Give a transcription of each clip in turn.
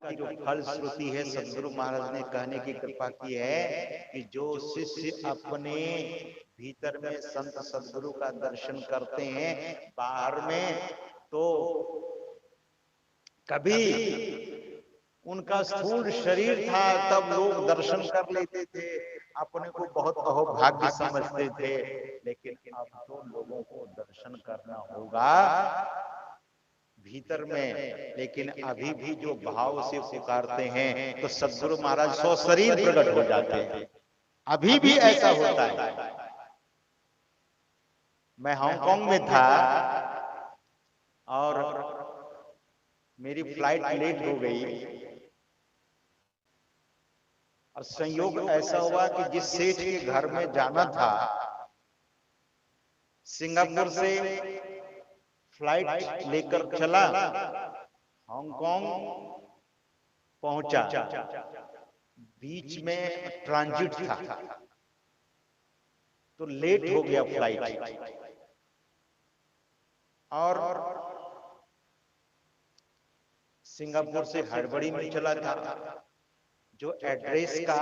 का जो फलश्रुति है सदगुरु महाराज ने कहने की कृपा की है कि जो शिष्य अपने भीतर में संत सदगुरु का दर्शन करते हैं बाहर में, तो कभी उनका स्थूल शरीर था तब लोग दर्शन कर लेते थे, अपने को बहुत अहोभाग्य समझते थे, लेकिन अब तो लोगों को दर्शन करना होगा भीतर में। लेकिन अभी भी जो भाव से पुकारते हैं तो सदगुरु महाराज सशरीर प्रकट हो जाते हैं, अभी भी ऐसा होता है। मैं हांगकांग में था और मेरी फ्लाइट लेट हो गई और संयोग ऐसा हुआ कि जिस सेठ के घर में जाना था, सिंगापुर से फ्लाइट लेकर चला, हांगकांग पहुंचा, बीच में ट्रांजिट था तो लेट हो गया फ्लाइट। और सिंगापुर से हड़बड़ी में चला था, जो एड्रेस का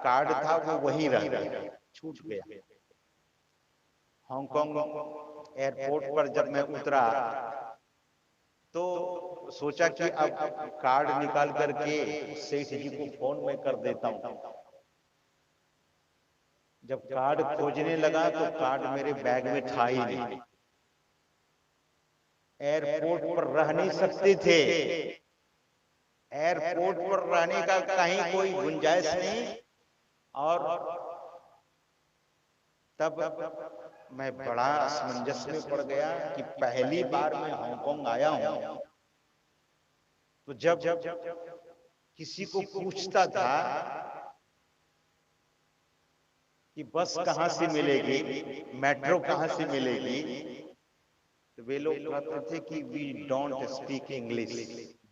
कार्ड था वो वहीं रह गया, छूट गया। हांगकांग एयरपोर्ट पर जब मैं उतरा तो सोचा कि अब कार्ड निकाल करके सेठ जी को फोन में कर देता हूं। जब कार्ड खोजने लगा तो कार्ड मेरे बैग में था ही नहीं। एयरपोर्ट पर रह नहीं सकते थे, एयरपोर्ट पर रहने का कहीं कोई गुंजाइश नहीं। और तब मैं बड़ा असमंजस में पड़ गया कि पहली बार मैं हांगकांग आया हूं, तो जब किसी को पूछता था कि बस कहां से मिलेगी, मेट्रो कहां से मिलेगी, तो वे लोग कहते थे कि we don't speak English,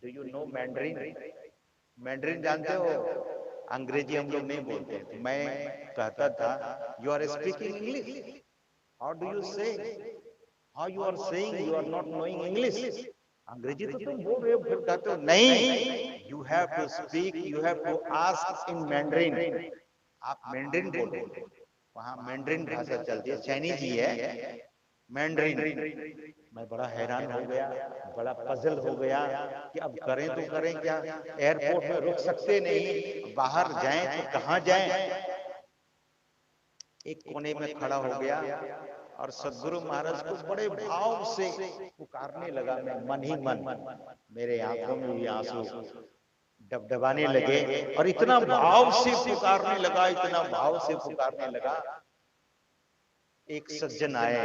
do you know Mandarin? Mandarin जानते हो? अंग्रेजी हम लोग नहीं बोलते। तो मैं कहता था you are speaking English, how do you say, how you are saying you are not knowing English, अंग्रेजी तो तुम बोल रहे हो। फिर कहते हो नहीं, you have to speak, you have to ask in Mandarin, आप मैंड्रिन बोलो। वहां मैंड्रिन भाषा चलती है, चाइनीज ही है मैंड्रिन। मैं बड़ा हैरान हो गया, बड़ा पजल हो गया कि अब करें तो करें क्या, एयरपोर्ट में रुक सकते नहीं, बाहर जाएं तो कहां जाएं। एक कोने में खड़ा हो गया और सदगुरु महाराज को बड़े भाव से पुकारने लगा। मैं मन ही मन, मेरे आंखों में भी आंसू डबडबाने लगे और इतना भाव से पुकारने लगा, इतना भाव से पुकारने लगा। एक सज्जन आए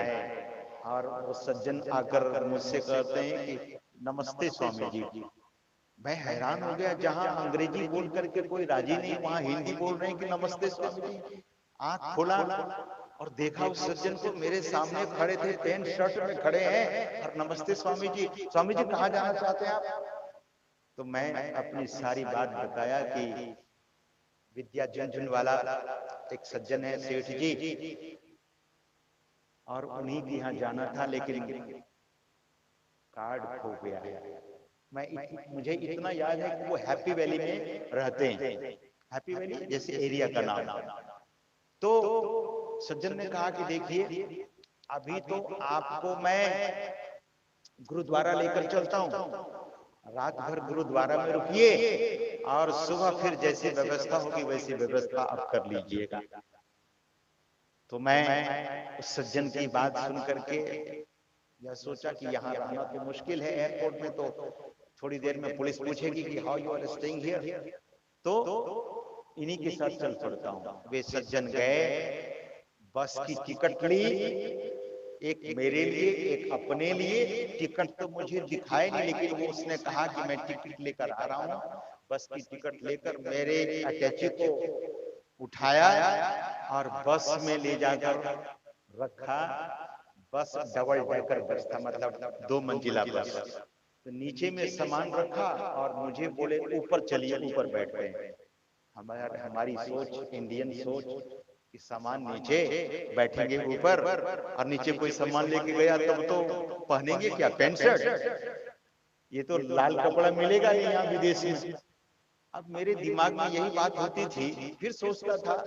और वो सज्जन आकर मुझसे कहते हैं कि नमस्ते स्वामी जी। मैं हैरान हो गया, जहां अंग्रेजी बोल करके कोई राजी नहीं, वहां हिंदी बोल रहे हैं कि नमस्ते स्वामी जी। आंख खोला और देखा उस सज्जन को, मेरे सामने खड़े थे, पैंट शर्ट में खड़े हैं और नमस्ते स्वामी जी। स्वामी जी कहाँ जाना चाहते हैं आप? तो मैं अपनी सारी बात बताया कि विद्या झुंझुनवाला एक सज्जन है सेठ जी, और उन्हीं के यहाँ जाना था, लेकिन कार्ड खो गया है। मुझे इतना याद है कि वो हैप्पी वैली में रहते हैं, हैप्पी वैली जैसे एरिया का नाम। तो सज्जन ने कहा कि देखिए अभी तो आपको मैं गुरुद्वारा लेकर चलता हूँ, रात भर गुरुद्वारा में रुकिए और सुबह फिर जैसी व्यवस्था होगी वैसी व्यवस्था आप कर लीजिएगा। तो मैं उस सज्जन की बात सुन करके यह सोचा कि यहाँ रहना तो मुश्किल है, एयरपोर्ट में तो थोड़ी देर में पुलिस पूछेगी कि how you are staying here, तो इन्हीं के साथ चल पड़ता हूँ। वे सज्जन गए, बस की टिकट ली, एक मेरे लिए एक अपने लिए। टिकट तो मुझे दिखाई नहीं, लेकिन वो उसने कहा कि मैं टिकट लेकर आ रहा हूँ। बस की टिकट लेकर मेरे अटैची को उठाया और बस में ले जाकर रखा। बस डबल डेकर बस था, मतलब 2 मंजिला बस। तो नीचे में सामान रखा और मुझे बोले ऊपर चलिए, ऊपर बैठ गए। हमारी सोच, इंडियन सोच कि सामान नीचे, बैठेंगे ऊपर, और नीचे कोई सामान लेके गया तब तो पहनेंगे क्या, पैंट शर्ट? ये तो लाल कपड़ा मिलेगा ही यहाँ विदेश में। अब मेरे दिमाग में यही बात होती थी, फिर सोचता था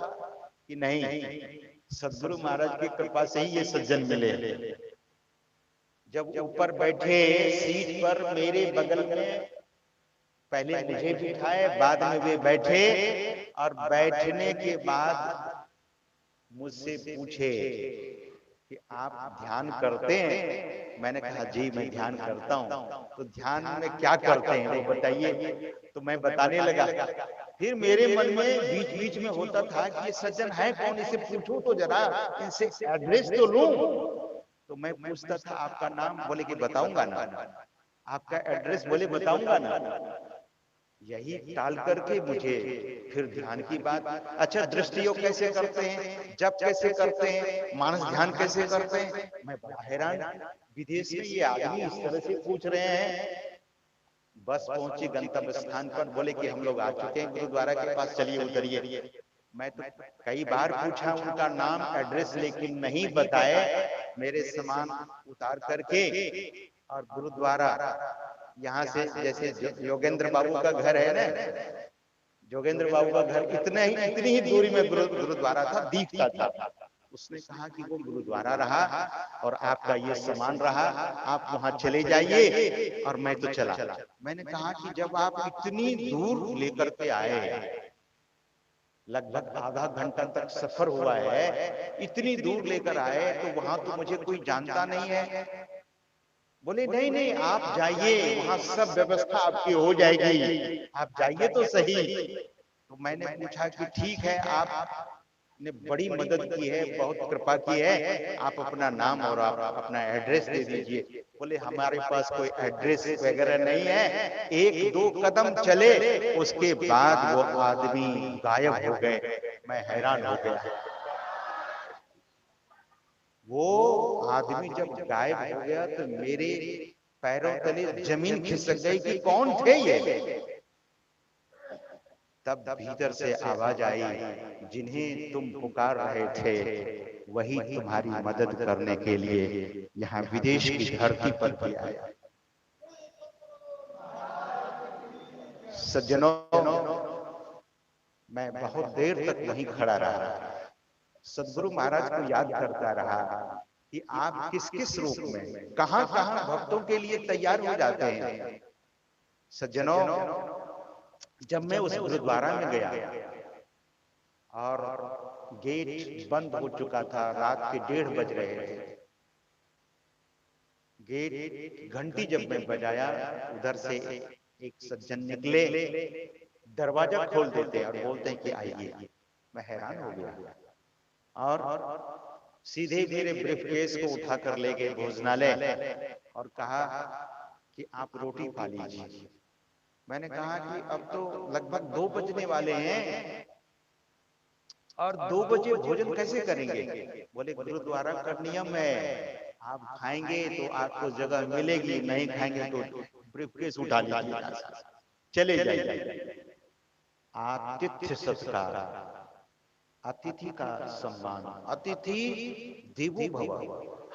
कि नहीं, सदगुरु महाराज की कृपा से ही ये सज्जन मिले। जब ऊपर बैठे सीट पर मेरे बगल में, पहले मुझे बिठाए, बाद में वे बैठे, और बैठने के बाद मुझसे पूछे कि आप ध्यान करते हैं? मैंने कहा जी मैं ध्यान करता हूँ। तो ध्यान में क्या करते हैं वो बताइए। तो मैं बताने लगा। फिर मेरे मन में बीच बीच में होता था कि ये सज्जन है कौन, इसे पूछूं तो जरा, इनसे एड्रेस तो लूं। तो मैं पूछता था आपका नाम, बोले कि बताऊंगा ना। आपका एड्रेस, बोले बताऊंगा ना। यही टाल करके मुझे फिर ध्यान की बात, अच्छा दृष्टि योग कैसे करते हैं, जप कैसे करते हैं, मानस ध्यान कैसे करते हैं। मैं बड़ा हैरान, विदेश में ये आदमी इस तरह से पूछ रहे हैं। बस पहुंची गंतव्य स्थान पर, बोले कि हम लोग आ चुके हैं गुरुद्वारा के पास, चलिए उतरिए। मैं तो कई बार पूछा उनका नाम एड्रेस, लेकिन नहीं बताए। मेरे सामान उतार करके और गुरुद्वारा, यहाँ से जैसे योगेंद्र बाबू का घर है ना, जोगेंद्र बाबू का घर इतनी ही दूरी में गुरुद्वारा था, दिखता था। उसने कहा कि वो गुरुद्वारा रहा और आपका ये सामान रहा, आप वहां चले जाइए, और मैं तो चला। मैंने कहा कि जब आप इतनी दूर लेकर के आए, लगभग आधा घंटा तक सफर हुआ है, इतनी दूर लेकर आए, तो वहां तो मुझे कोई जानता नहीं है। बोले नहीं नहीं, आप जाइए, वहां सब व्यवस्था आपकी हो जाएगी, आप जाइए तो सही। तो मैंने पूछा कि ठीक है, आपने बड़ी मदद की है, बहुत कृपा की है, आप अपना नाम और आप अपना एड्रेस दे दीजिए। बोले हमारे पास कोई एड्रेस वगैरह नहीं है। एक दो कदम चले, उसके बाद वो आदमी गायब हो गए। मैं हैरान हो गया। वो आदमी जब गायब हो गया तो मेरे पैरों तले जमीन खिसक गई कि कौन थे ये। तब भीतर से आवाज आई, जिन्हें तुम पुकार रहे थे वही तुम्हारी मदद करने के लिए यहाँ विदेश की धरती पर भी आया। सज्जनों, मैं बहुत देर तक वहीं खड़ा रहा, सदगुरु महाराज को याद करता रहा कि आप किस किस रूप में कहां कहां भक्तों के लिए तैयार हो जाते हैं। सज्जनों, जब मैं उस गुरुद्वारा में गया और गेट बंद हो चुका था, रात के 1:30 बज रहे थे। गेट घंटी जब मैं बजाया, उधर से एक सज्जन निकले, दरवाजा खोल देते हैं और बोलते हैं कि आइए। मैं हैरान हो गया और सीधे मेरे ब्रीफकेस को उठाकर ले गए भोजनालय और कहा कि आप रोटी खा लीजिए। मैंने कहा कि अब तो लगभग 2 बजने वाले हैं और 2 बजे भोजन कैसे करेंगे। बोले गुरुद्वारा का नियम है, आप खाएंगे तो आपको जगह मिलेगी, नहीं खाएंगे तो ब्रीफकेस उठा लीजिए, चले जाइए। आतिथ्य सत्कार, अतिथि का सम्मान, अतिथि देवो भव।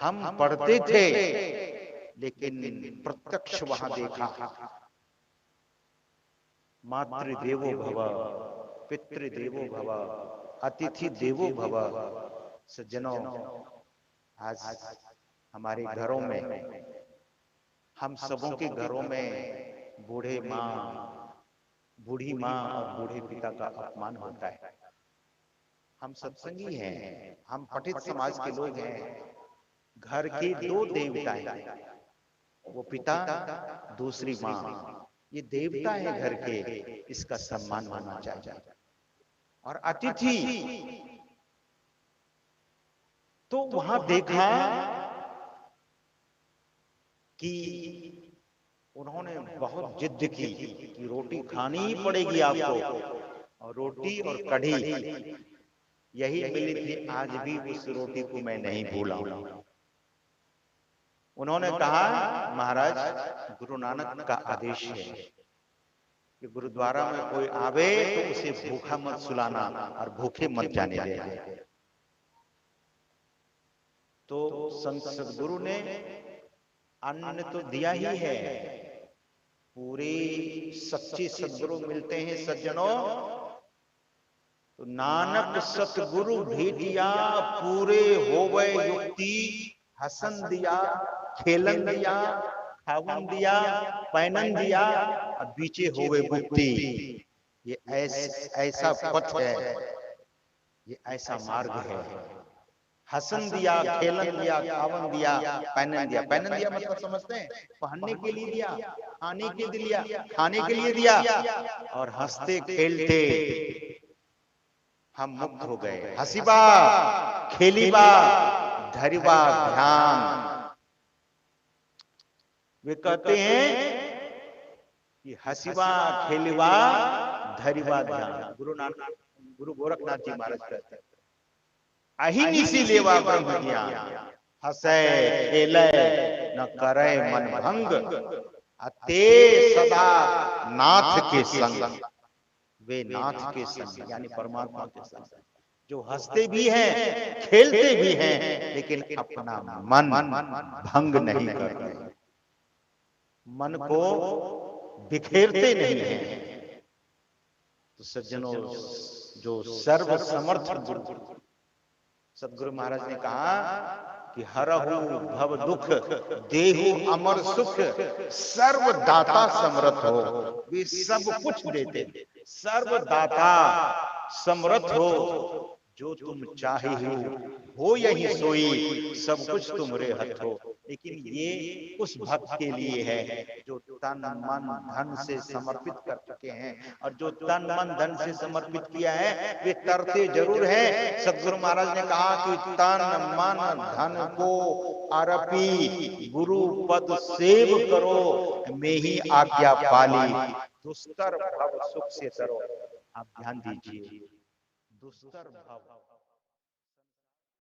हम पढ़ते थे लेकिन प्रत्यक्ष वहां देखा, मातृदेवो भव, पितृदेवो भव, अतिथि देवो भव। सज्जनों, आज हमारे घरों में, हम सबों के घरों में बूढ़ी माँ और बूढ़े पिता का अपमान होता है। हम सत्संगी हैं, हम पठित समाज के लोग हैं। घर के 2 देवता हैं, वो पिता, दूसरी माँ, ये देवता है घर के, इसका सम्मान होना चाहिए। और अतिथि, तो वहां देखा कि उन्होंने बहुत जिद की कि रोटी खानी ही पड़ेगी आपको, और रोटी और कढ़ी यही मिली थी। आज भी उस रोटी को मैं नहीं भूला हूं। उन्होंने कहा महाराज, गुरु नानक का आदेश है कि गुरुद्वारा में कोई आवे तो उसे भूखा मत सुलाना और भूखे मत जाने देना। तो संत सदगुरु ने अन्न तो दिया ही है, पूरे सच्चे सदगुरु मिलते हैं सज्जनों, तो नानक सतगुरु भेटिया पूरे होवे युक्ति, हसन दिया, खेलन दिया, खावन दिया, पैनन दिया, अब बीचे होवे मुक्ति। ये ऐसा पथ है, ये ऐसा मार्ग है। हसन दिया, खेलन दिया, खावन दिया, पहनन दिया। पहनन दिया मतलब समझते हैं, पहनने के लिए दिया, खाने के लिए दिया, खाने के लिए दिया, और हंसते खेलते हम मुक्त हो गए। हसीबा खेलीबा धरिबा ध्यान। वे कहते हैं कि हसीबा खेलीबा धरिबा ध्यान। गुरु गोरखनाथ जी महाराज कहते हैं, अहिनिसी लेवा ब्रह्म ज्ञान, हसै खेलै न करे मन भंग, अते सदा नाथ के संग। वे नाथ के संग यानी परमात्मा के संग, जो हंसते भी हैं, खेलते भी हैं, लेकिन अपना मन भंग नहीं करते, मन को बिखेरते नहीं हैं। तो सज्जनों, जो सर्व समर्थ गुरु सदगुरु महाराज ने कहा कि हरहु भव दुख देहु अमर सुख, सर्व दाता समर्थ हो। वे सब कुछ देते, सर्व दाता समर्थ हो, जो तुम चाहे हो यही सोई, सब कुछ तुम्हारे हथ हो। लेकिन ये उस भक्त के लिए है जो तन मन धन से समर्पित कर चुके हैं, और जो तन मन धन से समर्पित किया है वे तरते जरूर हैं। सदगुरु महाराज ने कहा कि तन मन धन को अर्पी, गुरु पद सेव करो, मैं ही आज्ञा पाली, दुस्तर भव सुख से तरो। आप ध्यान दीजिए, दुस्तर भव